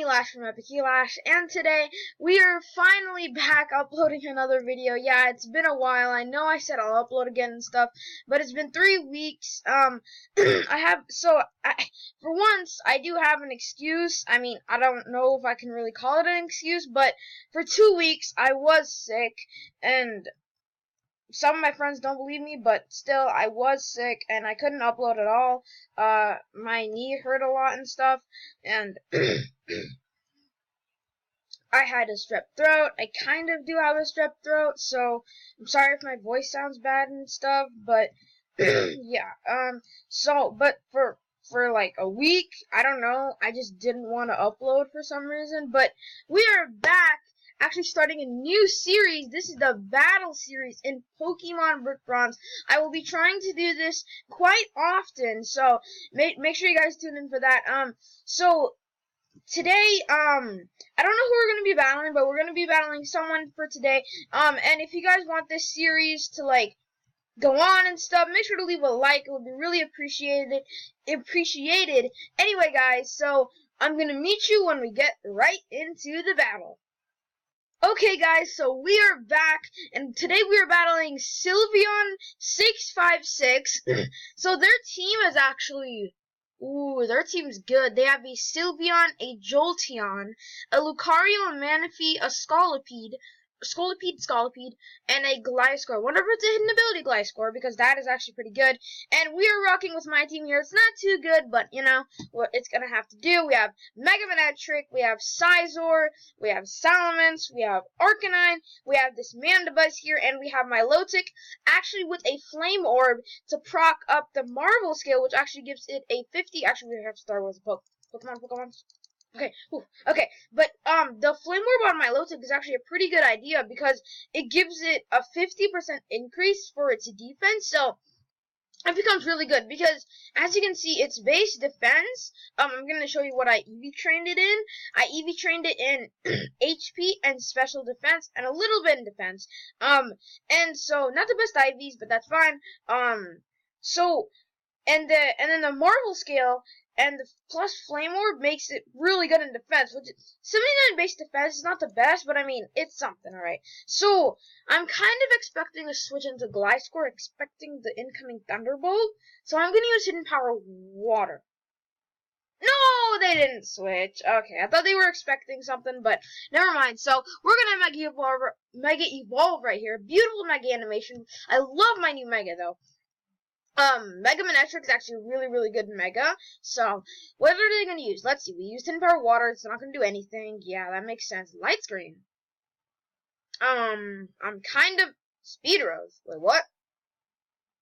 Lash from Ep.1, and today we are finally back uploading another video. Yeah, it's been a while. I know I said I'll upload again and stuff, but it's been 3 weeks. For once, I do have an excuse. I mean, I don't know if I can really call it an excuse, but for 2 weeks I was sick, and some of my friends don't believe me, but still, I was sick, and I couldn't upload at all. My knee hurt a lot and stuff, and I had a strep throat. I kind of do have a strep throat, so I'm sorry if my voice sounds bad and stuff, but yeah. But for like a week, I don't know, I just didn't want to upload for some reason, but we are back, actually starting a new series. This is the battle series in Pokemon Brick Bronze. I will be trying to do this quite often, so make sure you guys tune in for that. So today, I don't know who we're going to be battling, but we're going to be battling someone for today. And if you guys want this series to, like, go on and stuff, make sure to leave a like. It would be really appreciated. Anyway, guys, so I'm going to meet you when we get right into the battle. Okay, guys, so we are back, and today we are battling Sylveon656. So their team is actually... Ooh, their team's good. They have a Sylveon, a Jolteon, a Lucario, a Manaphy, a Scolipede, and a Gliscor. Wonder if it's a hidden ability Gliscor, because that is actually pretty good. And we are rocking with my team here. It's not too good, but, you know, what it's going to have to do. We have Mega Manectric, we have Scizor, we have Salamence, we have Arcanine, we have this Mandibuzz here, and we have Milotic, actually with a Flame Orb to proc up the Marvel skill, which actually gives it a 50. Actually, we have to start with a Pokemon. Okay, but the Flame Orb on Milotic is actually a pretty good idea because it gives it a 50% increase for its defense, so it becomes really good because, as you can see, its base defense, I'm going to show you what I EV trained it in. I EV trained it in HP and special defense and a little bit in defense, and so, not the best IVs, but that's fine, and then the Marvel scale and the plus Flame Orb makes it really good in defense, which is 79 base defense is not the best, but I mean, it's something, alright? So, I'm kind of expecting to switch into Gliscor, expecting the incoming Thunderbolt, so I'm gonna use Hidden Power Water. No, they didn't switch. Okay, I thought they were expecting something, but never mind. So, we're gonna Mega Evolve right here. Beautiful Mega animation. I love my new Mega, though. Mega Manectric is actually really, really good in Mega. So, what are they going to use? Let's see. We used Hidden Power Water. It's not going to do anything. Yeah, that makes sense. Light Screen. I'm kind of... Speed Rose. Wait, what?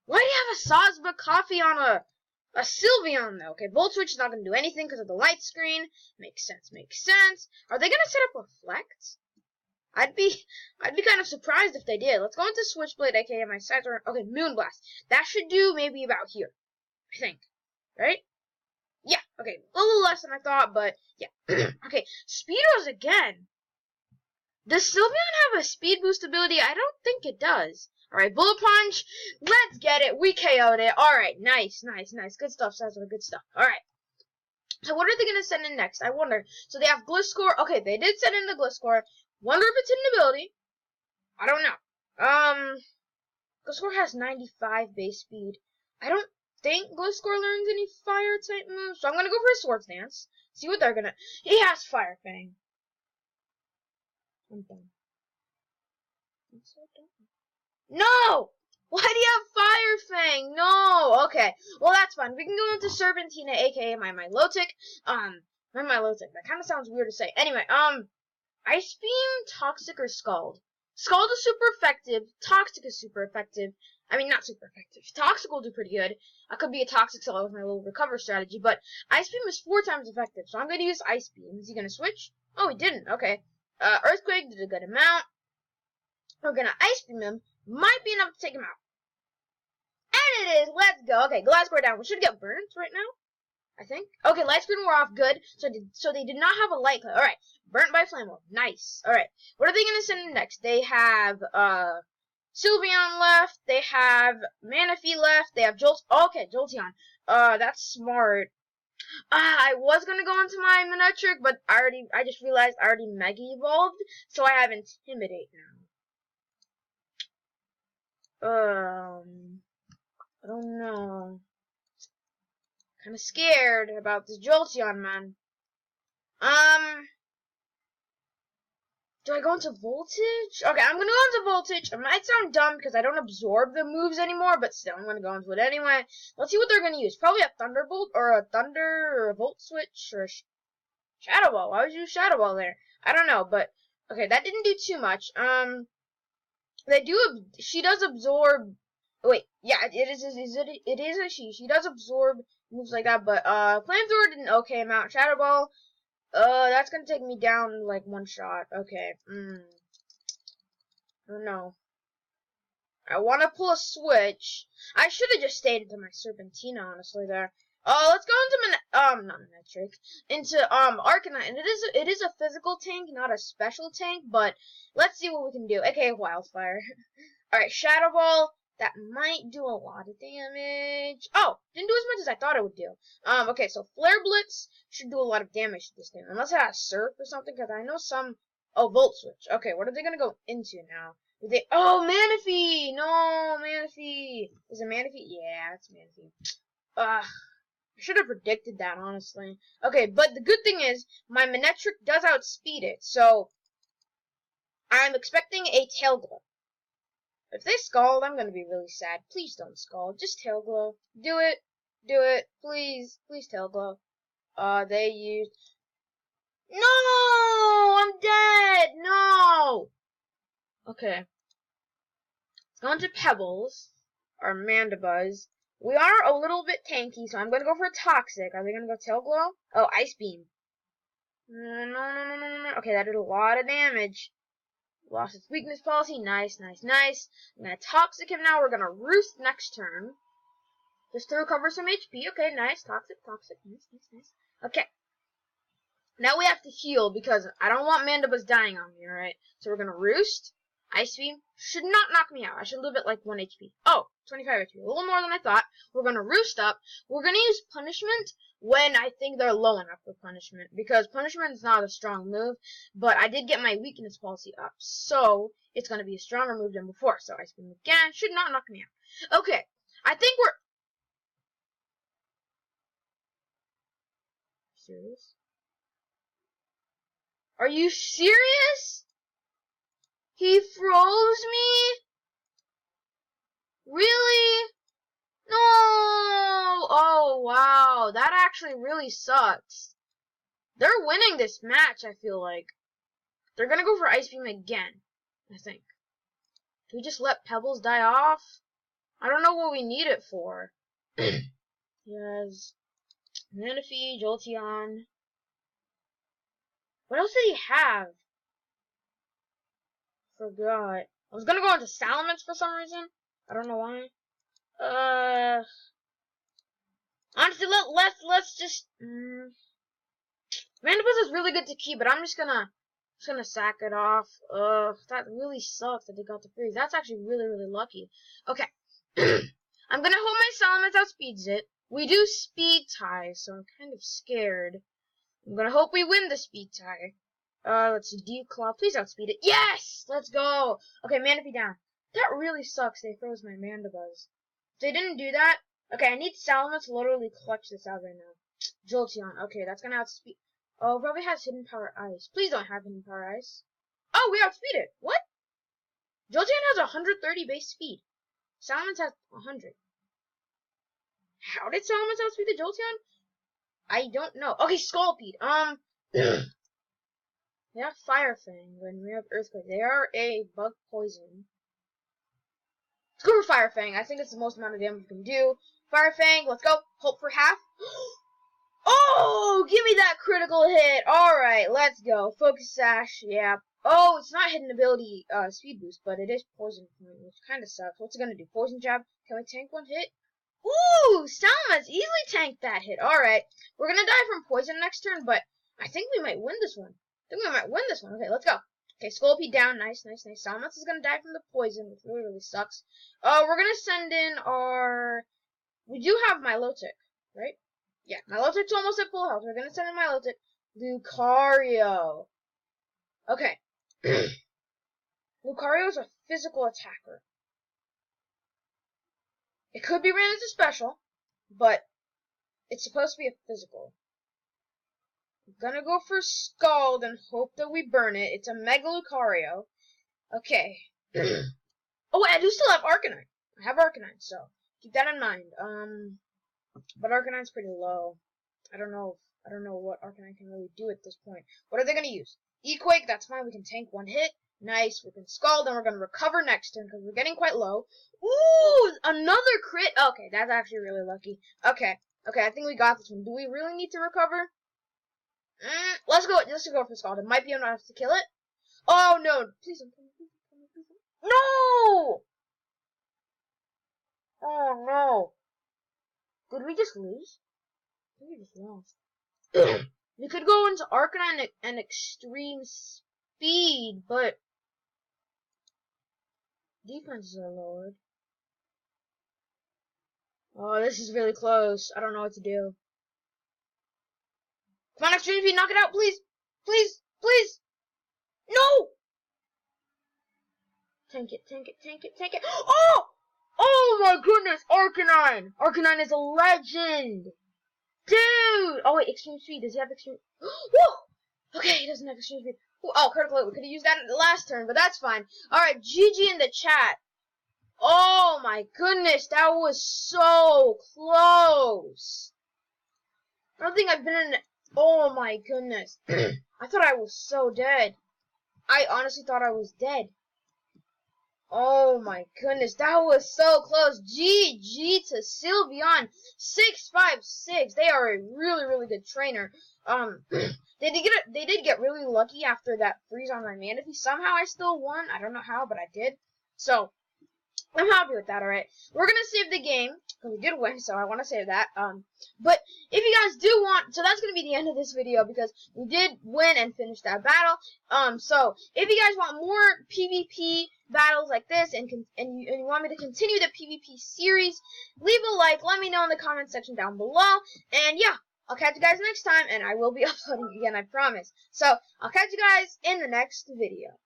Why do you have a Sazba Coffee on a Sylveon, though? Okay, Volt Switch is not going to do anything because of the Light Screen. Makes sense. Are they going to set up Reflect? I'd be kind of surprised if they did. Let's go into Switchblade, aka my Scizor. Okay, Moonblast. That should do maybe about here, I think. Right? Yeah, okay. A little less than I thought, but yeah. Okay, Speedos again. Does Sylveon have a speed boost ability? I don't think it does. Alright, Bullet Punch. Let's get it. We KO'd it. Alright, nice. Good stuff, Scizor. Good stuff. Alright. So what are they going to send in next? I wonder. So they have Gliscor. Okay, they did send in the Gliscor. Wonder if it's hidden ability. I don't know. Gliscor has 95 base speed. I don't think Gliscor learns any fire type moves, so I'm gonna go for a Swords Dance. See what they're gonna. He has Fire Fang. I'm done. I'm so done. No! Why do you have Fire Fang? No! Okay. Well, that's fine. We can go into Serpentina, aka my Milotic. My Milotic. That kind of sounds weird to say. Anyway, Ice Beam, Toxic, or Scald? Scald is super effective. Toxic is super effective. I mean, not super effective. Toxic will do pretty good. I could be a Toxic Scald with my little recover strategy, but Ice Beam is 4 times effective, so I'm going to use Ice Beam. Is he going to switch? Oh, he didn't. Okay. Earthquake did a good amount. We're going to Ice Beam him. Might be enough to take him out. And it is. Let's go. Okay, Gliscor down. We should get burnt right now, I think. Okay, Light Screen wore off. Good. So they did not have a Light Clay. Alright. Burnt by Flame Orb. Nice. Alright. What are they going to send in next? They have, Sylveon left. They have Manaphy left. They have Okay, Jolteon. That's smart. I was gonna go into my Manectric, but I just realized I already Mega Evolved, so I have Intimidate now. I don't know. Kinda scared about this Jolteon, man. Do I go into Voltage? Okay, I'm gonna go into Voltage. It might sound dumb because I don't absorb the moves anymore, but still, I'm gonna go into it anyway. Let's see what they're gonna use. Probably a Thunderbolt, or a Thunder, or a Volt Switch, or a Shadow Ball. Why would you use Shadow Ball there? I don't know, but, okay, that didn't do too much. She does absorb, wait, yeah, it is a she. She does absorb moves like that, but, Flamethrower did an okay amount. Shadow Ball, that's gonna take me down, like, one shot. Okay, I don't know. I wanna pull a switch. I should've just stayed into my Serpentina, honestly, there. Let's go into not Manectric, into, Arcanine, and it is a physical tank, not a special tank, but let's see what we can do. Okay, Wildfire. Alright, Shadow Ball, that might do a lot of damage. Oh, didn't do as much as I thought it would do. Okay, so Flare Blitz should do a lot of damage to this thing, unless it has Surf or something, because I know some, Volt Switch. Okay, what are they gonna go into now? Manaphy! No, Manaphy! Is it Manaphy? Yeah, it's Manaphy. I should have predicted that, honestly. Okay, but the good thing is, my Manectric does outspeed it, so I'm expecting a Tail Glow. If they Scald, I'm gonna be really sad. Please don't Scald. Just Tail Glow. Do it. Do it. Please. Please Tail Glow. They used... No! I'm dead! No! Okay. Let's go into Pebbles. Or Mandibuzz. We are a little bit tanky, so I'm gonna go for a Toxic. Are they gonna go Tail Glow? Oh, Ice Beam. No. Okay, that did a lot of damage. Lost its weakness policy. Nice. I'm gonna Toxic him now. We're gonna Roost next turn. Just to recover some HP. Okay, nice. Toxic. Nice. Okay. Now we have to heal because I don't want Mandibuzz dying on me, alright? So we're gonna Roost. Ice Beam should not knock me out. I should live at like 1 HP. Oh, 25 HP. A little more than I thought. We're gonna Roost up. We're gonna use Punishment when I think they're low enough for Punishment. Because Punishment is not a strong move. But I did get my weakness policy up. So, it's gonna be a stronger move than before. So, Ice Beam again should not knock me out. Okay. I think we're... Serious? Are you serious? He froze me? Really? No! Oh, wow. That actually really sucks. They're winning this match, I feel like. They're gonna go for Ice Beam again, I think. Do we just let Pebbles die off? I don't know what we need it for. Yes. Manaphy, Jolteon. What else did he have? Forgot. I was gonna go into Salamence for some reason. I don't know why. Honestly, let's just, Mandibuzz is really good to keep, but I'm just gonna sack it off. That really sucks that they got the freeze. That's actually really lucky. Okay. I'm gonna hope my Salamence outspeeds it. We do speed tie, so I'm kind of scared. I'm gonna hope we win the speed tie. Let's see, Deep Claw. Please outspeed it. Yes! Let's go! Okay, Manaphy down. That really sucks. They froze my Mandibuzz. If they didn't do that, okay, I need Salamence to literally clutch this out right now. Jolteon. Okay, that's gonna outspeed. Oh, probably has Hidden Power Ice. Please don't have Hidden Power Ice. Oh, we outspeed it. What? Jolteon has 130 base speed. Salamence has 100. How did Salamence outspeed the Jolteon? I don't know. Okay, Scolpede. They have Fire Fang when we have Earthquake. They are a bug poison. Let's go for Fire Fang. I think it's the most amount of damage we can do. Fire Fang, let's go. Hope for half. Oh, give me that critical hit. Alright, let's go. Focus Sash, yeah. Oh, it's not hidden ability speed boost, but it is Poison Point, which kind of sucks. What's it going to do? Poison Jab? Can we tank one hit? Ooh, Salamence easily tanked that hit. Alright, we're going to die from Poison next turn, but I think we might win this one. Okay, let's go. Okay, Scolpede down. Nice. Salamence is going to die from the Poison, which really sucks. We're going to send in our... We do have Milotic, right? Yeah, Milotic's almost at full health. We're gonna send in Milotic. Lucario. Okay. Lucario's a physical attacker. It could be ran as a special, but it's supposed to be a physical. I'm gonna go for Scald and hope that we burn it. It's a Mega Lucario. Okay. Oh, I do still have Arcanine. I have Arcanine, so keep that in mind. But Arcanine's pretty low. I don't know what Arcanine can really do at this point. What are they gonna use? Equake, that's fine. We can tank one hit. Nice. We can Scald, and we're gonna recover next turn because we're getting quite low. Ooh, another crit. Okay, that's actually really lucky. Okay, I think we got this one. Do we really need to recover? Let's go for Scald. It might be enough to kill it. Oh no! Please don't. No! Oh no! Did we just lose? I think we just lost. We could go into Arcanine and Extreme Speed, but defenses are lowered. Oh, this is really close. I don't know what to do. Come on, Extreme Speed, knock it out, please! Please! Please! No! Tank it. Oh! Oh my goodness, Arcanine! Arcanine is a legend! Dude! Oh wait, Extreme Speed. Does he have Extreme? Woo! Okay, he doesn't have Extreme Speed. Ooh, oh, Critical Hit. We could have used that in the last turn, but that's fine. Alright, GG in the chat. Oh my goodness, that was so close. I don't think I've been in... Oh my goodness. I thought I was so dead. I honestly thought I was dead. Oh my goodness, that was so close. GG to Sylveon 656. They are a really, really good trainer. They did get really lucky after that freeze on my Manaphy. Somehow I still won. I don't know how, but I did. So I'm happy with that, alright. We're gonna save the game, because we did win, so I want to save that. But if you guys do want, so that's gonna be the end of this video, because we did win and finish that battle. So if you guys want more PvP battles like this, and you want me to continue the PvP series, leave a like, let me know in the comment section down below, and yeah, I'll catch you guys next time, and I will be uploading again, I promise. So, I'll catch you guys in the next video.